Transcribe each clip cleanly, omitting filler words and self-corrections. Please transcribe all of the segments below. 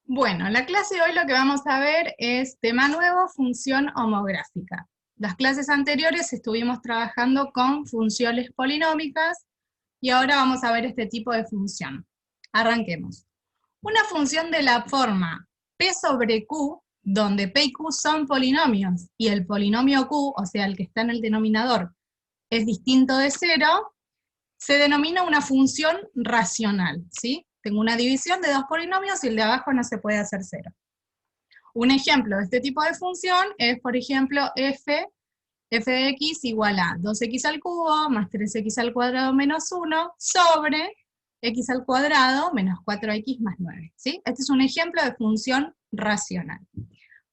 Bueno, en la clase de hoy lo que vamos a ver es tema nuevo, función homográfica. Las clases anteriores estuvimos trabajando con funciones polinómicas y ahora vamos a ver este tipo de función. Arranquemos. Una función de la forma P sobre Q, donde P y Q son polinomios y el polinomio Q, o sea, el que está en el denominador, es distinto de cero, se denomina una función racional, ¿sí? Tengo una división de dos polinomios y el de abajo no se puede hacer cero. Un ejemplo de este tipo de función es, por ejemplo, f de x igual a 2x al cubo más 3x al cuadrado menos 1 sobre x al cuadrado menos 4x más 9, ¿sí? Este es un ejemplo de función racional.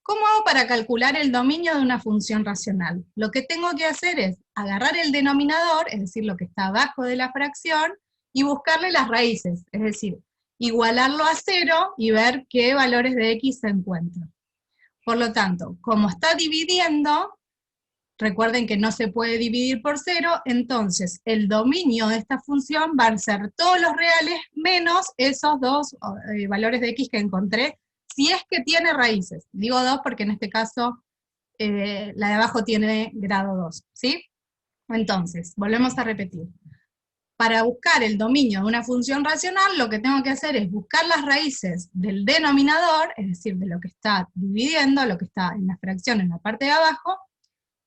¿Cómo hago para calcular el dominio de una función racional? Lo que tengo que hacer es agarrar el denominador, es decir, lo que está abajo de la fracción, y buscarle las raíces, es decir, igualarlo a 0 y ver qué valores de x se encuentran. Por lo tanto, como está dividiendo, recuerden que no se puede dividir por 0, entonces el dominio de esta función va a ser todos los reales menos esos dos valores de x que encontré, si es que tiene raíces. Digo 2 porque en este caso la de abajo tiene grado 2, ¿sí? Entonces, volvemos a repetir. Para buscar el dominio de una función racional, lo que tengo que hacer es buscar las raíces del denominador, es decir, de lo que está dividiendo, lo que está en la fracción en la parte de abajo,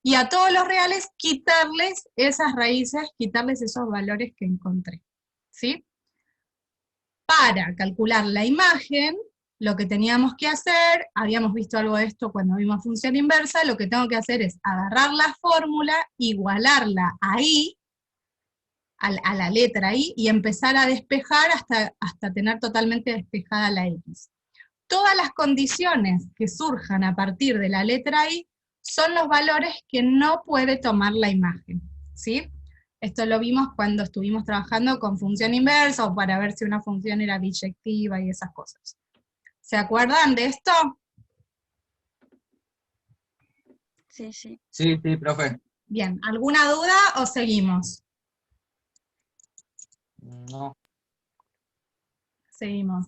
y a todos los reales quitarles esas raíces, quitarles esos valores que encontré, ¿sí? Para calcular la imagen, lo que teníamos que hacer, habíamos visto algo de esto cuando vimos función inversa, lo que tengo que hacer es agarrar la fórmula, igualarla ahí, a la letra I, y empezar a despejar hasta tener totalmente despejada la X. Todas las condiciones que surjan a partir de la letra I son los valores que no puede tomar la imagen, ¿sí? Esto lo vimos cuando estuvimos trabajando con función inversa, o para ver si una función era biyectiva y esas cosas. ¿Se acuerdan de esto? Sí, sí. Sí, sí, profe. Bien, ¿alguna duda o seguimos? No. Seguimos.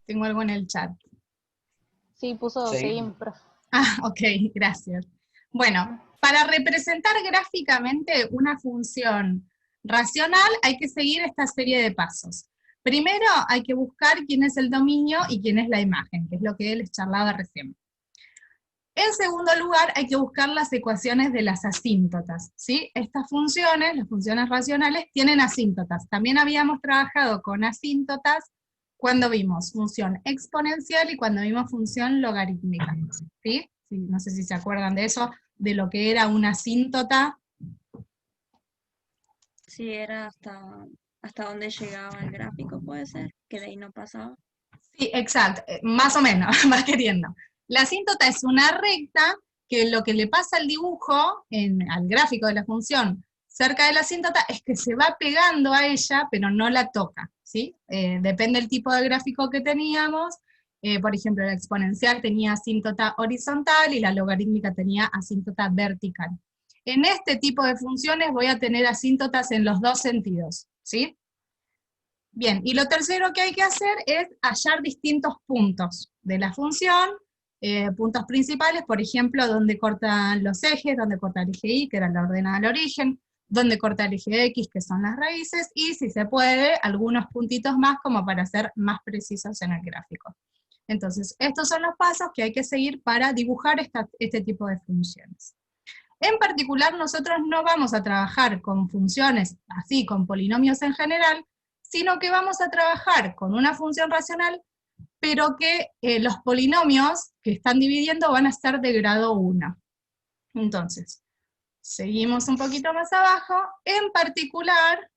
Tengo algo en el chat. Sí, puso Seguimos. seguimos, profe. Ah, ok, gracias. Bueno, para representar gráficamente una función racional hay que seguir esta serie de pasos. Primero hay que buscar quién es el dominio y quién es la imagen, que es lo que les charlaba recién. En segundo lugar, hay que buscar las ecuaciones de las asíntotas, ¿sí? Estas funciones, las funciones racionales, tienen asíntotas. También habíamos trabajado con asíntotas cuando vimos función exponencial y cuando vimos función logarítmica, ¿sí? Sí, no sé si se acuerdan de eso, de lo que era una asíntota. Sí, era hasta donde llegaba el gráfico, puede ser, que de ahí no pasaba. Sí, exacto, más o menos, va queriendo. La asíntota es una recta que lo que le pasa al dibujo, al gráfico de la función, cerca de la asíntota, es que se va pegando a ella, pero no la toca, ¿sí? Depende del tipo de gráfico que teníamos. Por ejemplo, la exponencial tenía asíntota horizontal y la logarítmica tenía asíntota vertical. En este tipo de funciones voy a tener asíntotas en los dos sentidos, ¿sí? Bien, y lo tercero que hay que hacer es hallar distintos puntos de la función, puntos principales, por ejemplo, donde cortan los ejes, donde corta el eje Y, que era la ordenada al origen, donde corta el eje X, que son las raíces, y si se puede, algunos puntitos más como para ser más precisos en el gráfico. Entonces, estos son los pasos que hay que seguir para dibujar este tipo de funciones. En particular, nosotros no vamos a trabajar con funciones así, con polinomios en general, sino que vamos a trabajar con una función racional, pero que los polinomios que están dividiendo van a ser de grado 1. Entonces, seguimos un poquito más abajo. En particular,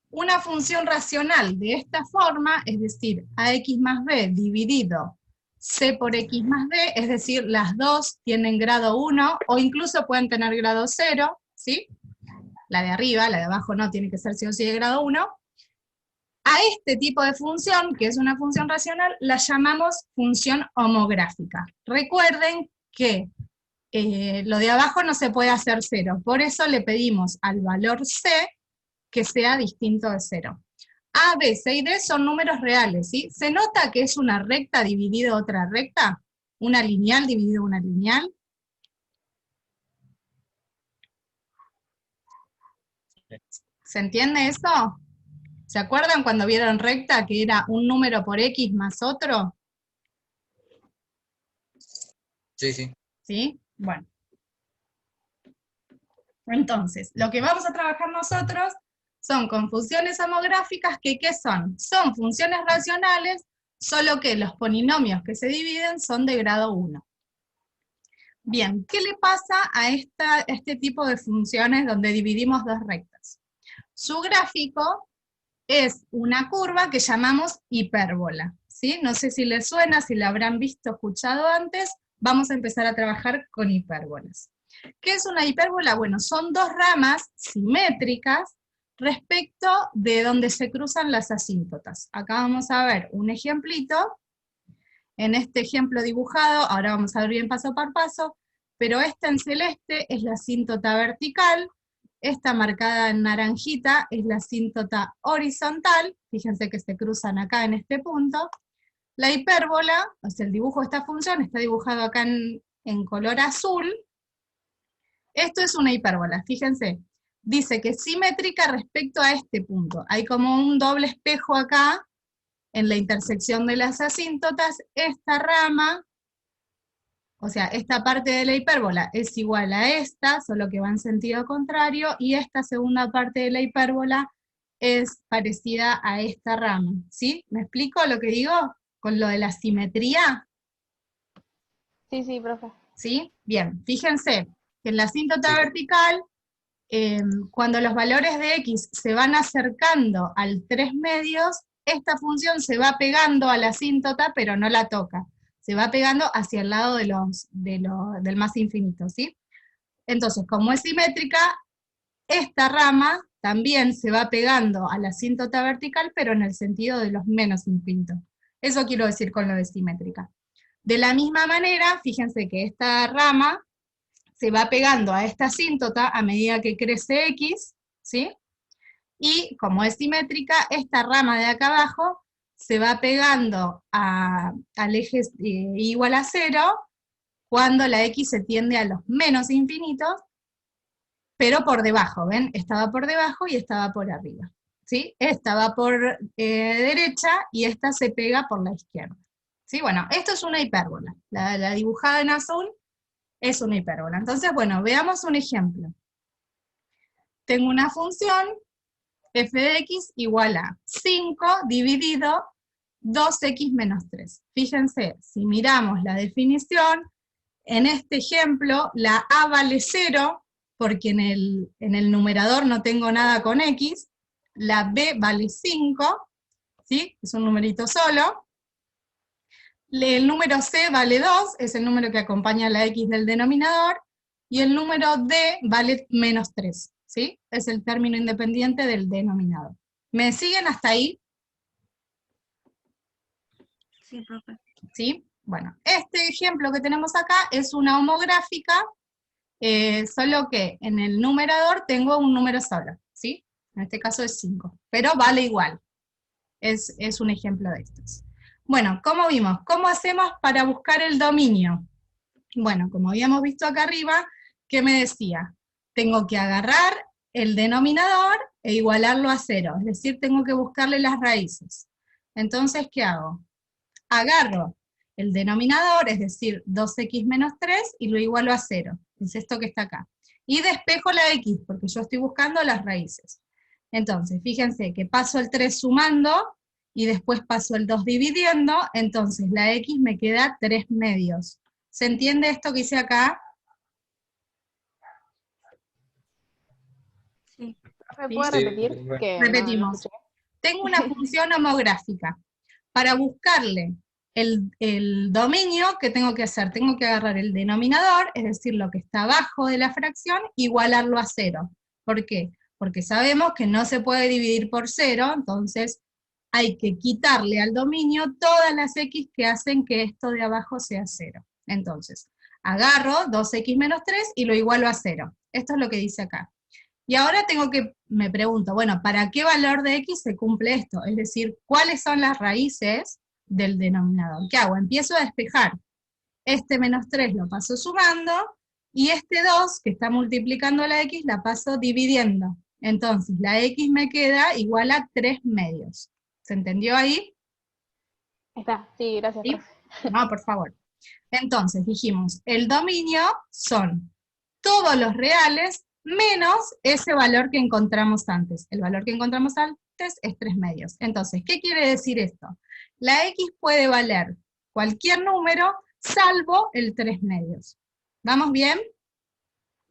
una función racional de esta forma, es decir, ax más b dividido c por x más b, es decir, las dos tienen grado 1, o incluso pueden tener grado 0, ¿sí? La de arriba, la de abajo no, tiene que ser sí o sí de grado 1. A este tipo de función, que es una función racional, la llamamos función homográfica. Recuerden que lo de abajo no se puede hacer 0, por eso le pedimos al valor c que sea distinto de 0. A, B, C y D son números reales, ¿sí? ¿Se nota que es una recta dividida otra recta? ¿Una lineal dividida una lineal? ¿Se entiende eso? ¿Se acuerdan cuando vieron recta que era un número por X más otro? Sí, sí. ¿Sí? Bueno. Entonces, lo que vamos a trabajar nosotros son con funciones homográficas que, ¿qué son? Son funciones racionales, solo que los polinomios que se dividen son de grado 1. Bien, ¿qué le pasa a este tipo de funciones donde dividimos dos rectas? Su gráfico es una curva que llamamos hipérbola, ¿sí? No sé si les suena, si la habrán visto, escuchado antes, vamos a empezar a trabajar con hipérbolas. ¿Qué es una hipérbola? Bueno, son dos ramas simétricas respecto de donde se cruzan las asíntotas. Acá vamos a ver un ejemplito. En este ejemplo dibujado, ahora vamos a ver bien paso por paso, pero esta en celeste es la asíntota vertical, esta marcada en naranjita es la asíntota horizontal, fíjense que se cruzan acá en este punto. La hipérbola, o sea, el dibujo de esta función está dibujado acá en color azul. Esto es una hipérbola, fíjense. Dice que es simétrica respecto a este punto. Hay como un doble espejo acá, en la intersección de las asíntotas. Esta rama, o sea, esta parte de la hipérbola es igual a esta, solo que va en sentido contrario, y esta segunda parte de la hipérbola es parecida a esta rama, ¿sí? ¿Me explico lo que digo con lo de la simetría? Sí, sí, profe. ¿Sí? Bien, fíjense que en la asíntota vertical, cuando los valores de x se van acercando al 3 medios, esta función se va pegando a la asíntota, pero no la toca. Se va pegando hacia el lado del más infinito, ¿sí? Entonces, como es simétrica, esta rama también se va pegando a la asíntota vertical, pero en el sentido de los menos infinitos. Eso quiero decir con lo de simétrica. De la misma manera, fíjense que esta rama se va pegando a esta asíntota a medida que crece x, ¿sí? Y como es simétrica, esta rama de acá abajo se va pegando al eje igual a 0 cuando la x se tiende a los menos infinitos, pero por debajo, ¿ven? Estaba por debajo y estaba por arriba, ¿sí? Esta va por derecha y esta se pega por la izquierda. ¿Sí? Bueno, esto es una hipérbola. La dibujada en azul es una hipérbola. Entonces, bueno, veamos un ejemplo. Tengo una función f de x igual a 5 dividido 2x menos 3. Fíjense, si miramos la definición, en este ejemplo la a vale 0, porque en el numerador no tengo nada con x, la b vale 5, ¿sí? Es un numerito solo. El número c vale 2, es el número que acompaña a la x del denominador, y el número d vale menos 3, ¿sí? Es el término independiente del denominador. ¿Me siguen hasta ahí? Sí, profe. ¿Sí? Bueno, este ejemplo que tenemos acá es una homográfica, solo que en el numerador tengo un número solo, ¿sí? En este caso es 5, pero vale igual. Es un ejemplo de estos. Bueno, ¿cómo vimos? ¿Cómo hacemos para buscar el dominio? Bueno, como habíamos visto acá arriba, ¿qué me decía? Tengo que agarrar el denominador e igualarlo a 0, es decir, tengo que buscarle las raíces. Entonces, ¿qué hago? Agarro el denominador, es decir, 2x menos 3, y lo igualo a 0, es esto que está acá. Y despejo la x, porque yo estoy buscando las raíces. Entonces, fíjense que paso el 3 sumando, y después paso el 2 dividiendo, entonces la x me queda 3 medios. ¿Se entiende esto que hice acá? Sí. ¿Me puede Sí. repetir? Que Repetimos. escuché. Tengo una función homográfica. Para buscarle el dominio, ¿qué tengo que hacer? Tengo que agarrar el denominador, es decir, lo que está abajo de la fracción, igualarlo a 0. ¿Por qué? Porque sabemos que no se puede dividir por 0, entonces hay que quitarle al dominio todas las x que hacen que esto de abajo sea 0. Entonces, agarro 2x menos 3 y lo igualo a 0. Esto es lo que dice acá. Y ahora me pregunto, bueno, ¿para qué valor de x se cumple esto? Es decir, ¿cuáles son las raíces del denominador? ¿Qué hago? Empiezo a despejar. Este menos 3 lo paso sumando, y este 2, que está multiplicando la x, la paso dividiendo. Entonces, la x me queda igual a 3 medios. ¿Se entendió ahí? Está, sí, gracias, ¿Sí? profe. No, por favor. Entonces, dijimos, el dominio son todos los reales menos ese valor que encontramos antes. El valor que encontramos antes es 3 medios. Entonces, ¿qué quiere decir esto? La x puede valer cualquier número, salvo el 3 medios. ¿Vamos bien?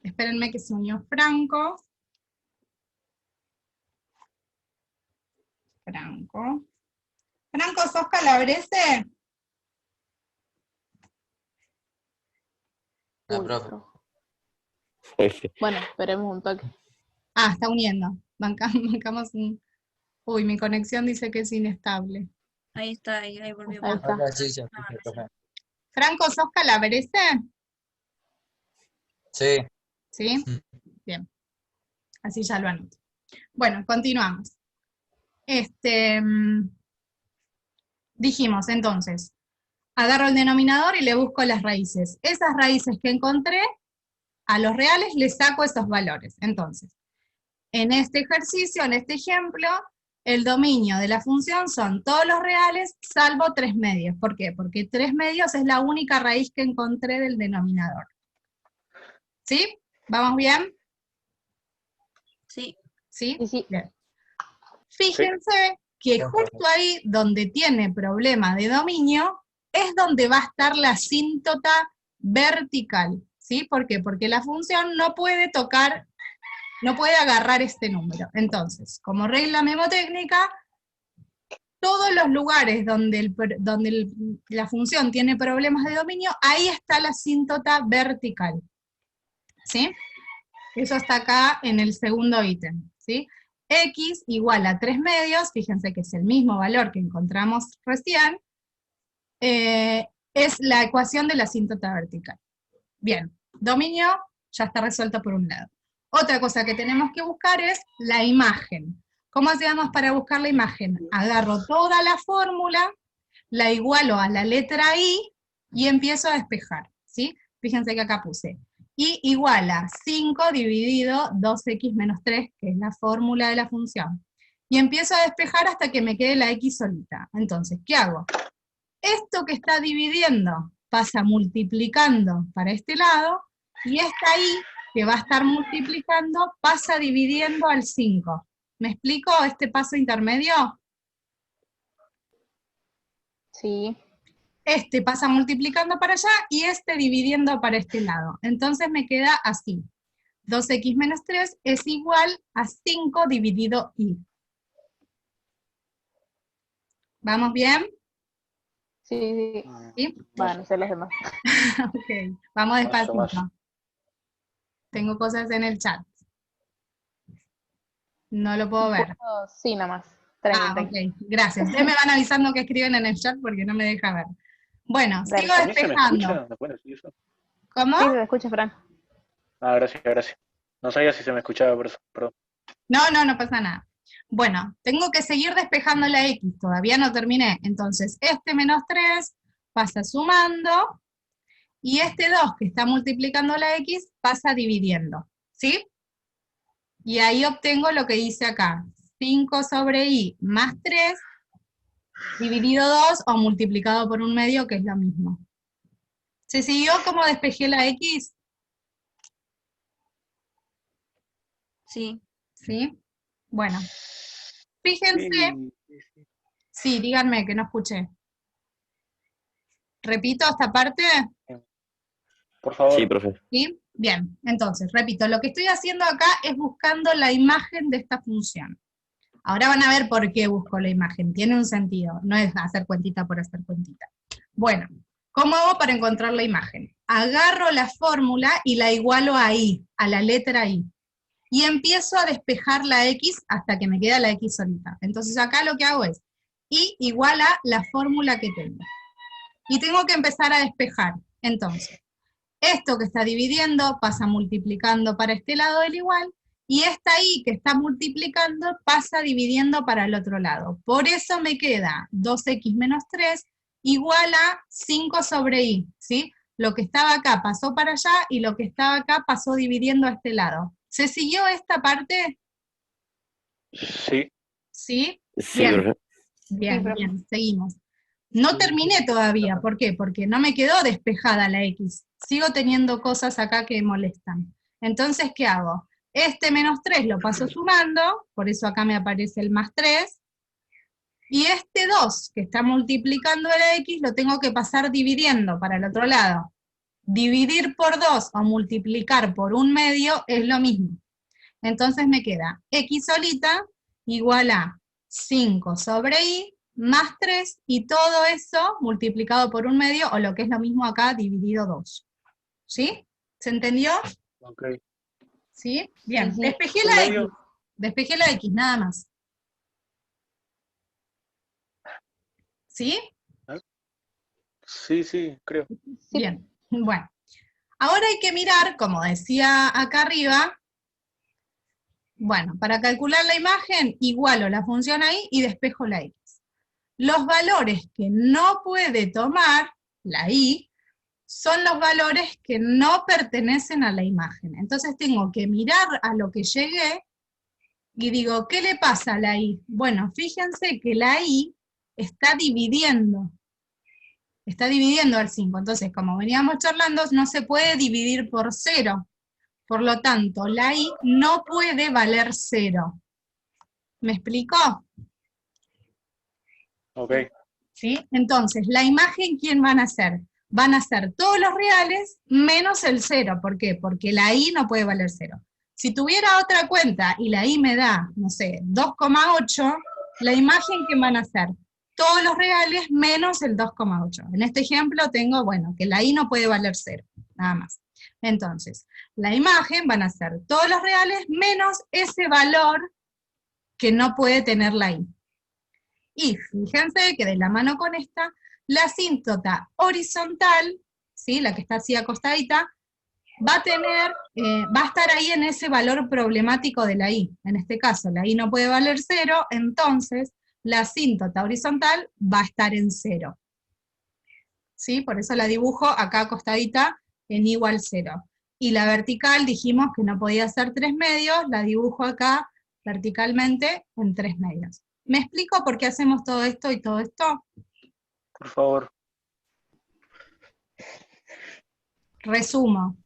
Espérenme que se unió Franco. Franco, ¿sos Calabrese? Ah, Uy, profe. profe. Bueno, esperemos un toque. Ah, está uniendo. Bancamos un... Uy, mi conexión dice que es inestable. Ahí está, ahí volvió. Ahí está. Ahora sí se Ah, escucha, profe. Franco, ¿sos Calabrese? Sí. ¿Sí? Bien. Así ya lo anoto. Bueno, continuamos. Dijimos entonces, agarro el denominador y le busco las raíces. Esas raíces que encontré, a los reales les saco esos valores. Entonces, en este ejercicio, en este ejemplo, el dominio de la función son todos los reales salvo 3 medios. ¿Por qué? Porque 3 medios es la única raíz que encontré del denominador. ¿Sí? ¿Vamos bien? Sí. ¿Sí? Sí, sí. Bien. Fíjense que justo ahí donde tiene problema de dominio es donde va a estar la asíntota vertical. ¿Sí? ¿Por qué? Porque la función no puede tocar, no puede agarrar este número. Entonces, como regla memotécnica, todos los lugares donde la función tiene problemas de dominio, ahí está la asíntota vertical. ¿Sí? Eso está acá en el segundo ítem. ¿Sí? X igual a 3 medios, fíjense que es el mismo valor que encontramos recién, es la ecuación de la asíntota vertical. Bien, dominio ya está resuelto por un lado. Otra cosa que tenemos que buscar es la imagen. ¿Cómo hacemos para buscar la imagen? Agarro toda la fórmula, la igualo a la letra I y empiezo a despejar, ¿sí? Fíjense que acá puse I igual a 5 dividido 2x menos 3, que es la fórmula de la función. Y empiezo a despejar hasta que me quede la x solita. Entonces, ¿qué hago? Esto que está dividiendo pasa multiplicando para este lado, y esta I, que va a estar multiplicando, pasa dividiendo al 5. ¿Me explico este paso intermedio? Sí. Este pasa multiplicando para allá y este dividiendo para este lado. Entonces me queda así. 2x menos 3 es igual a 5 dividido I. ¿Vamos bien? Sí, sí. ¿Sí? Bueno, se les demás. Ok, vamos despacito. Tengo cosas en el chat. No lo puedo ver. Sí, nada más. Ok, gracias. Ustedes me van avisando que escriben en el chat porque no me deja ver. Bueno, Dale. sigo ¿A mí se me despejando. escucha? ¿Me pueden decir eso? ¿Cómo? Sí, se escucha, Fran. Ah, gracias, gracias. No sabía si se me escuchaba, por eso, perdón. No pasa nada. Bueno, tengo que seguir despejando la X, todavía no terminé. Entonces, este menos 3 pasa sumando, y este 2 que está multiplicando la X pasa dividiendo, ¿sí? Y ahí obtengo lo que hice acá, 5 sobre I más 3, dividido 2 o multiplicado por un medio, que es lo mismo. ¿Se siguió cómo despejé la X? Sí. ¿Sí? Bueno, fíjense, sí, díganme que no escuché. ¿Repito esta parte? Por favor. Sí, profe. ¿Sí? Bien, entonces, repito, lo que estoy haciendo acá es buscando la imagen de esta función. Ahora van a ver por qué busco la imagen, tiene un sentido, no es hacer cuentita por hacer cuentita. Bueno, ¿cómo hago para encontrar la imagen? Agarro la fórmula y la igualo a I, a la letra I, y empiezo a despejar la X hasta que me queda la X solita. Entonces acá lo que hago es I igual a la fórmula que tengo. Y tengo que empezar a despejar. Entonces, esto que está dividiendo pasa multiplicando para este lado del igual, Y esta y que está multiplicando pasa dividiendo para el otro lado. Por eso me queda 2x menos 3 igual a 5 sobre y, ¿sí? Lo que estaba acá pasó para allá y lo que estaba acá pasó dividiendo a este lado. ¿Se siguió esta parte? Sí. ¿Sí? Sí, Bien, profe. bien, profe. bien, seguimos. No terminé todavía, ¿por qué? Porque no me quedó despejada la x. Sigo teniendo cosas acá que molestan. Entonces, ¿qué hago? Este menos 3 lo paso sumando, por eso acá me aparece el más 3, y este 2, que está multiplicando la x, lo tengo que pasar dividiendo para el otro lado. Dividir por 2 o multiplicar por 1/2 es lo mismo. Entonces me queda x solita igual a 5 sobre y más 3, y todo eso multiplicado por 1/2, o lo que es lo mismo acá, dividido 2. ¿Sí? ¿Se entendió? Ok. ¿Sí? Bien, Sí. despejé ¿Un la x. medio? Despejé la x, nada más. ¿Sí? Sí, sí, creo. Sí. Bien, bueno. Ahora hay que mirar, como decía acá arriba, bueno, para calcular la imagen, igualo la función ahí y despejo la x. Los valores que no puede tomar la y son los valores que no pertenecen a la imagen. Entonces tengo que mirar a lo que llegué y digo, ¿qué le pasa a la y? Bueno, fíjense que la y está dividiendo al 5. Entonces, como veníamos charlando, no se puede dividir por 0. Por lo tanto, la y no puede valer 0. ¿Me explicó? Ok. ¿Sí? Entonces, la imagen, ¿quién van a ser? Van a ser todos los reales menos el 0. ¿Por qué? Porque la y no puede valer 0. Si tuviera otra cuenta y la y me da, no sé, 2,8, la imagen, ¿quién van a ser? Todos los reales menos el 2,8. En este ejemplo tengo, bueno, que la y no puede valer 0, nada más. Entonces, la imagen van a ser todos los reales menos ese valor que no puede tener la y. Y fíjense que de la mano con esta, la asíntota horizontal, ¿sí? La que está así acostadita, va a estar ahí en ese valor problemático de la y. En este caso, la y no puede valer 0, entonces la asíntota horizontal va a estar en 0. ¿Sí? Por eso la dibujo acá acostadita en igual 0. Y la vertical dijimos que no podía ser 3/2, la dibujo acá verticalmente en 3/2. ¿Me explico por qué hacemos todo esto y todo esto? Por favor. Resumo.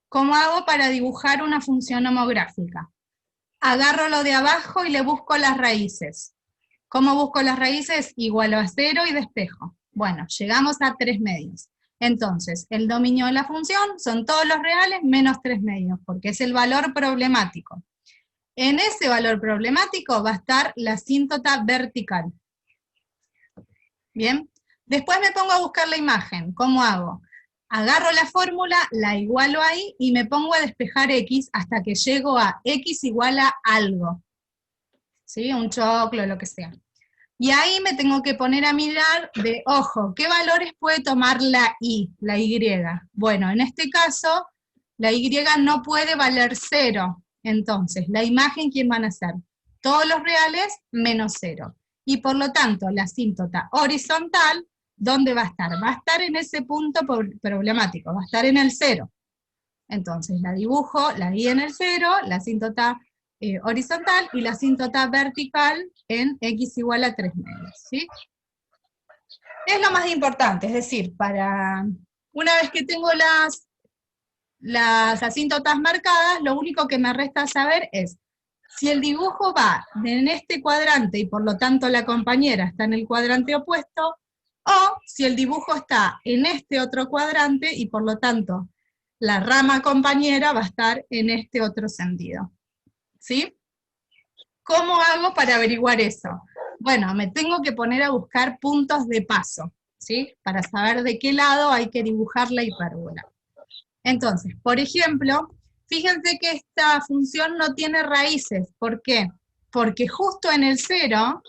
¿Cómo hago para dibujar una función homográfica? Agarro lo de abajo y le busco las raíces. ¿Cómo busco las raíces? Igualo a 0 y despejo. Bueno, llegamos a 3/2. Entonces, el dominio de la función son todos los reales menos 3/2, porque es el valor problemático. En ese valor problemático va a estar la asíntota vertical. Bien, después me pongo a buscar la imagen. ¿Cómo hago? Agarro la fórmula, la igualo ahí y me pongo a despejar x hasta que llego a x igual a algo. ¿Sí? Un choclo, lo que sea. Y ahí me tengo que poner a mirar de, ojo, ¿qué valores puede tomar la y? Bueno, en este caso, la y no puede valer 0. Entonces, la imagen, ¿quién van a ser? Todos los reales menos 0. Y por lo tanto, la asíntota horizontal, ¿dónde va a estar? Va a estar en ese punto problemático, va a estar en el 0. Entonces, la dibujo, la y en el 0, la asíntota horizontal y la asíntota vertical en x igual a 3/2, ¿sí? Es lo más importante, es decir, una vez que tengo las asíntotas marcadas, lo único que me resta saber es si el dibujo va en este cuadrante y por lo tanto la compañera está en el cuadrante opuesto, o si el dibujo está en este otro cuadrante y por lo tanto la rama compañera va a estar en este otro sentido. ¿Sí? ¿Cómo hago para averiguar eso? Bueno, me tengo que poner a buscar puntos de paso, ¿sí? Para saber de qué lado hay que dibujar la hipérbola. Entonces, por ejemplo, fíjense que esta función no tiene raíces. ¿Por qué? Porque justo en el 0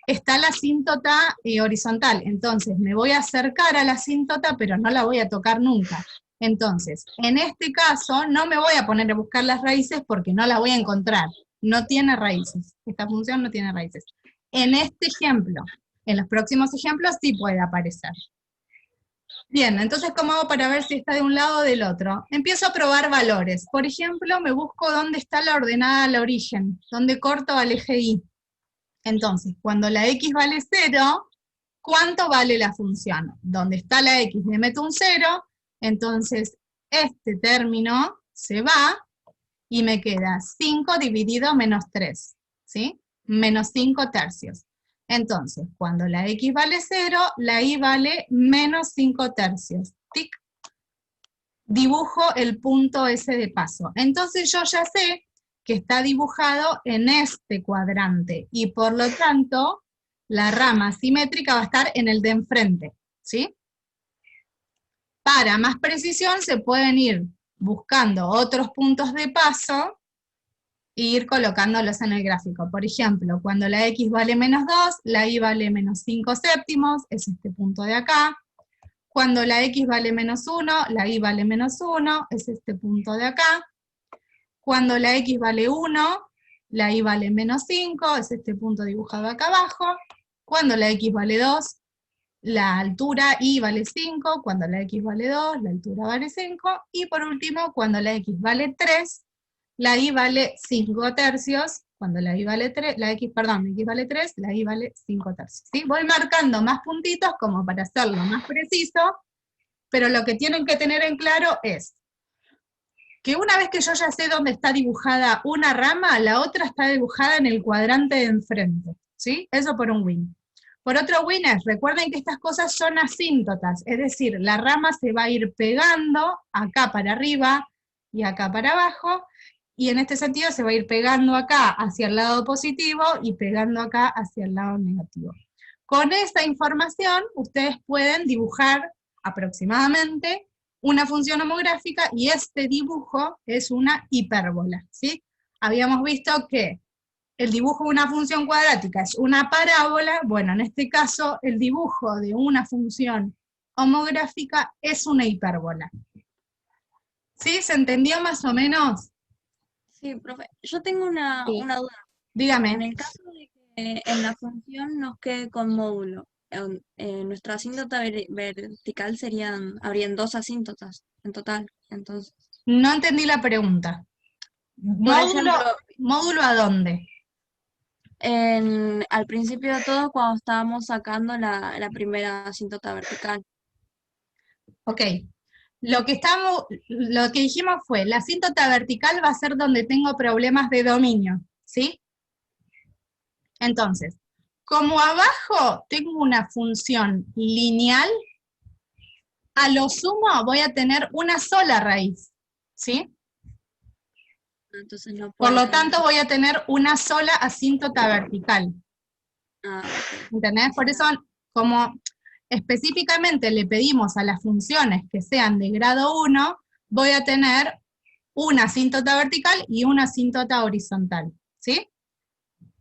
está la asíntota horizontal. Entonces, me voy a acercar a la asíntota, pero no la voy a tocar nunca. Entonces, en este caso, no me voy a poner a buscar las raíces porque no las voy a encontrar. No tiene raíces. Esta función no tiene raíces. En este ejemplo, en los próximos ejemplos sí puede aparecer. Bien, entonces, ¿cómo hago para ver si está de un lado o del otro? Empiezo a probar valores. Por ejemplo, me busco dónde está la ordenada al origen, dónde corto al eje Y. Entonces, cuando la x vale 0, ¿cuánto vale la función? Donde está la x le meto un 0, entonces este término se va y me queda 5 dividido menos 3, ¿sí? Menos 5 tercios. Entonces, cuando la x vale 0, la y vale menos 5 tercios. ¡Tic! Dibujo el punto ese de paso. Entonces yo ya sé que está dibujado en este cuadrante, y por lo tanto, la rama simétrica va a estar en el de enfrente, ¿sí? Para más precisión se pueden ir buscando otros puntos de paso e ir colocándolos en el gráfico. Por ejemplo, cuando la x vale menos 2, la y vale menos 5 séptimos, es este punto de acá. Cuando la x vale menos 1, la y vale menos 1, es este punto de acá. Cuando la x vale 1, la y vale menos 5, es este punto dibujado acá abajo. Cuando la x vale 2, la altura y vale 5, cuando la x vale 2, la altura vale 5, y por último, cuando la x vale 3, la y vale 5 tercios, cuando la y vale 3, la x vale 3, la y vale 5 tercios, ¿sí? Voy marcando más puntitos como para hacerlo más preciso, pero lo que tienen que tener en claro es que una vez que yo ya sé dónde está dibujada una rama, la otra está dibujada en el cuadrante de enfrente, ¿sí? Eso por un win. Por otro win es, recuerden que estas cosas son asíntotas, es decir, la rama se va a ir pegando acá para arriba y acá para abajo, y en este sentido se va a ir pegando acá hacia el lado positivo y pegando acá hacia el lado negativo. Con esta información, ustedes pueden dibujar aproximadamente una función homográfica, y este dibujo es una hipérbola, ¿sí? Habíamos visto que el dibujo de una función cuadrática es una parábola. Bueno, en este caso, el dibujo de una función homográfica es una hipérbola. ¿Sí? ¿Se entendió más o menos? Sí, profe. Yo tengo una Sí. duda. En Dígame. el caso de que en la función nos quede con módulo, nuestra asíntota vertical habrían 2 asíntotas en total. Entonces, No entendí la pregunta. por ejemplo, ¿Módulo a dónde? al principio de todo, cuando estábamos sacando la primera asíntota vertical. Ok. Lo que dijimos fue, la asíntota vertical va a ser donde tengo problemas de dominio, ¿sí? Entonces, como abajo tengo una función lineal, a lo sumo voy a tener una sola raíz, ¿sí? Entonces no Por puede lo tener. tanto voy a tener una sola asíntota vertical. Ah, ok. ¿Entendés? Por eso, como específicamente le pedimos a las funciones que sean de grado 1, voy a tener una asíntota vertical y una asíntota horizontal, ¿sí?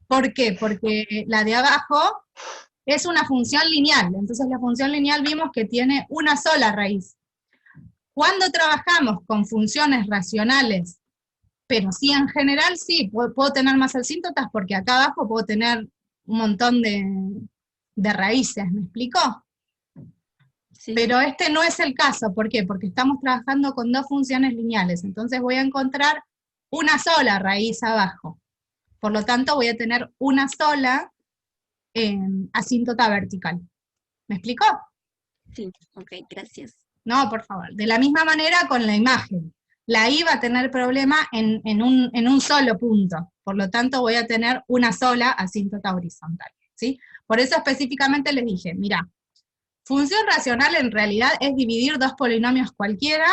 ¿Por qué? Porque la de abajo es una función lineal, entonces la función lineal vimos que tiene una sola raíz. Cuando trabajamos con funciones racionales, pero sí en general, sí, puedo tener más asíntotas porque acá abajo puedo tener un montón de raíces, ¿me explicó? Sí, Pero este no es el caso, ¿por qué? Porque estamos trabajando con dos funciones lineales, entonces voy a encontrar una sola raíz abajo. Por lo tanto, voy a tener una sola asíntota vertical. ¿Me explicó? sí, ok, gracias. No, por favor. De la misma manera con la imagen. La I va a tener problema en un solo punto. Por lo tanto, voy a tener una sola asíntota horizontal, ¿sí? Por eso específicamente les dije, mira, función racional en realidad es dividir dos polinomios cualquiera,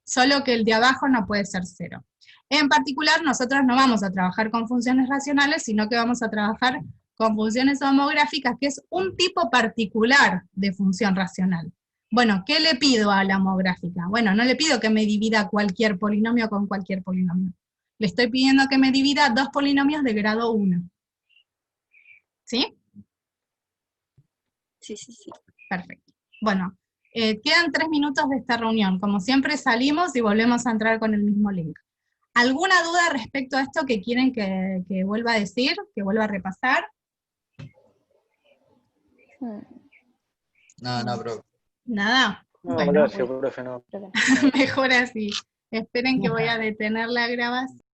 solo que el de abajo no puede ser 0. En particular, nosotros no vamos a trabajar con funciones racionales, sino que vamos a trabajar con funciones homográficas, que es un tipo particular de función racional. Bueno, ¿qué le pido a la homográfica? Bueno, no le pido que me divida cualquier polinomio con cualquier polinomio. Le estoy pidiendo que me divida dos polinomios de grado 1. ¿Sí? Sí, sí, sí. Perfecto. Bueno, Quedan 3 minutos de esta reunión. Como siempre salimos y volvemos a entrar con el mismo link. ¿Alguna duda respecto a esto que quieren que vuelva a decir, que vuelva a repasar? No, profe. Nada. No, Bueno, gracias, profe, no. mejor así. Esperen que voy a detener la grabación.